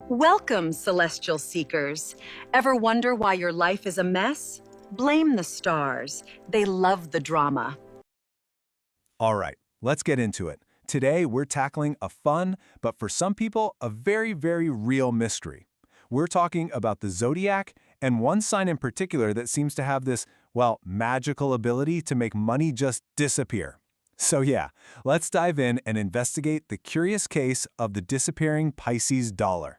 Welcome, celestial seekers. Ever wonder why your life is a mess? Blame the stars. They love the drama. All right, let's get into it. Today, we're tackling a fun, but for some people, a very, very real mystery. We're talking about the zodiac and one sign in particular that seems to have this, well, magical ability to make money just disappear. So yeah, let's dive in and investigate the curious case of the disappearing Pisces dollar.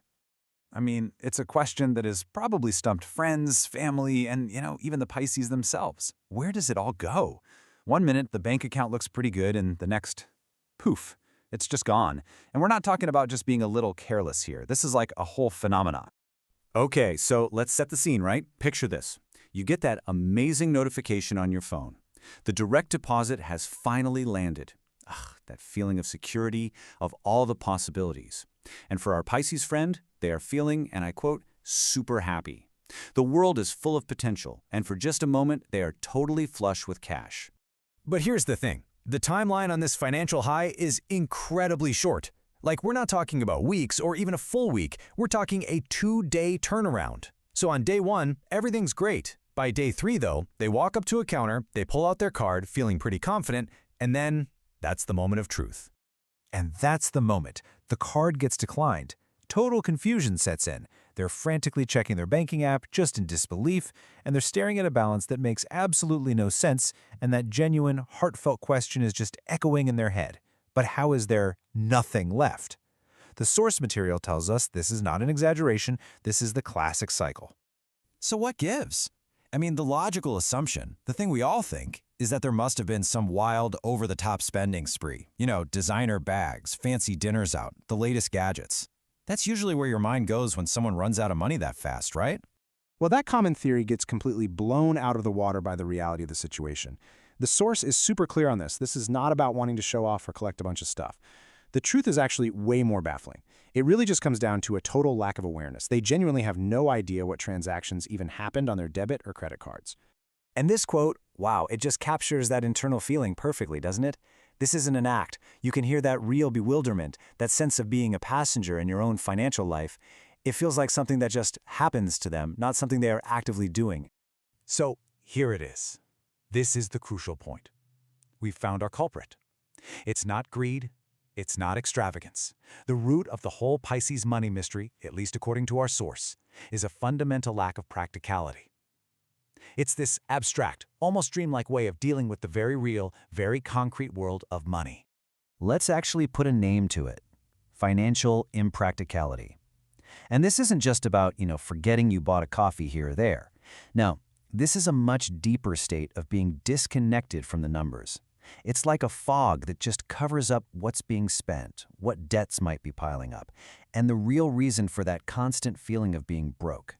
I mean, it's a question that has probably stumped friends, family, and, even the Pisces themselves. Where does it all go? One minute, the bank account looks pretty good, and the next, poof, it's just gone. And we're not talking about just being a little careless here. This is like a whole phenomenon. Okay, so let's set the scene, right? Picture this. You get that amazing notification on your phone. The direct deposit has finally landed. That feeling of security, of all the possibilities. And for our Pisces friend, they are feeling, and I quote, super happy. The world is full of potential, and for just a moment, they are totally flush with cash. But here's the thing. The timeline on this financial high is incredibly short. Like, we're not talking about weeks or even a full week. We're talking a 2-day turnaround. So on day 1, everything's great. By day 3, though, they walk up to a counter, they pull out their card, feeling pretty confident, and then that's the moment of truth. And that's the moment. The card gets declined. Total confusion sets in. They're frantically checking their banking app, just in disbelief, and they're staring at a balance that makes absolutely no sense, and that genuine, heartfelt question is just echoing in their head. But how is there nothing left? The source material tells us this is not an exaggeration, this is the classic cycle. So what gives? I mean, the logical assumption, the thing we all think, is that there must have been some wild, over-the-top spending spree. Designer bags, fancy dinners out, the latest gadgets. That's usually where your mind goes when someone runs out of money that fast, right? Well, that common theory gets completely blown out of the water by the reality of the situation. The source is super clear on this. This is not about wanting to show off or collect a bunch of stuff. The truth is actually way more baffling. It really just comes down to a total lack of awareness. They genuinely have no idea what transactions even happened on their debit or credit cards. And this quote, wow, it just captures that internal feeling perfectly, doesn't it? This isn't an act. You can hear that real bewilderment, that sense of being a passenger in your own financial life. It feels like something that just happens to them, not something they are actively doing. So here it is. This is the crucial point. We've found our culprit. It's not greed. It's not extravagance. The root of the whole Pisces money mystery, at least according to our source, is a fundamental lack of practicality. It's this abstract, almost dreamlike way of dealing with the very real, very concrete world of money. Let's actually put a name to it. Financial impracticality. And this isn't just about, forgetting you bought a coffee here or there. No, this is a much deeper state of being disconnected from the numbers. It's like a fog that just covers up what's being spent, what debts might be piling up, and the real reason for that constant feeling of being broke.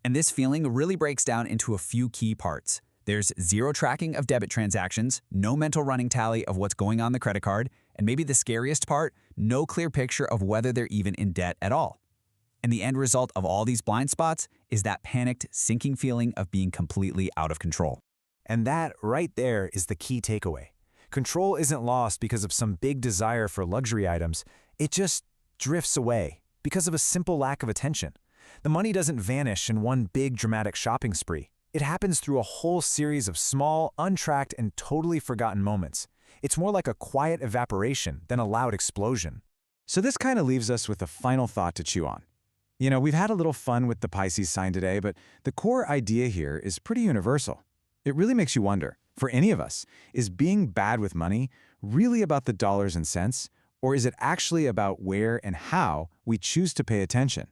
And this feeling really breaks down into a few key parts. There's zero tracking of debit transactions, no mental running tally of what's going on the credit card, and maybe the scariest part, no clear picture of whether they're even in debt at all. And the end result of all these blind spots is that panicked, sinking feeling of being completely out of control. And that right there is the key takeaway. Control isn't lost because of some big desire for luxury items. It just drifts away because of a simple lack of attention. The money doesn't vanish in one big dramatic shopping spree. It happens through a whole series of small, untracked, and totally forgotten moments. It's more like a quiet evaporation than a loud explosion. So this kind of leaves us with a final thought to chew on. We've had a little fun with the Pisces sign today, but the core idea here is pretty universal. It really makes you wonder, for any of us, is being bad with money really about the dollars and cents, or is it actually about where and how we choose to pay attention?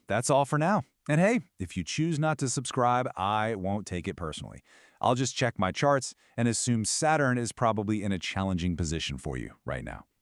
That's all for now. And hey, if you choose not to subscribe, I won't take it personally. I'll just check my charts and assume Saturn is probably in a challenging position for you right now.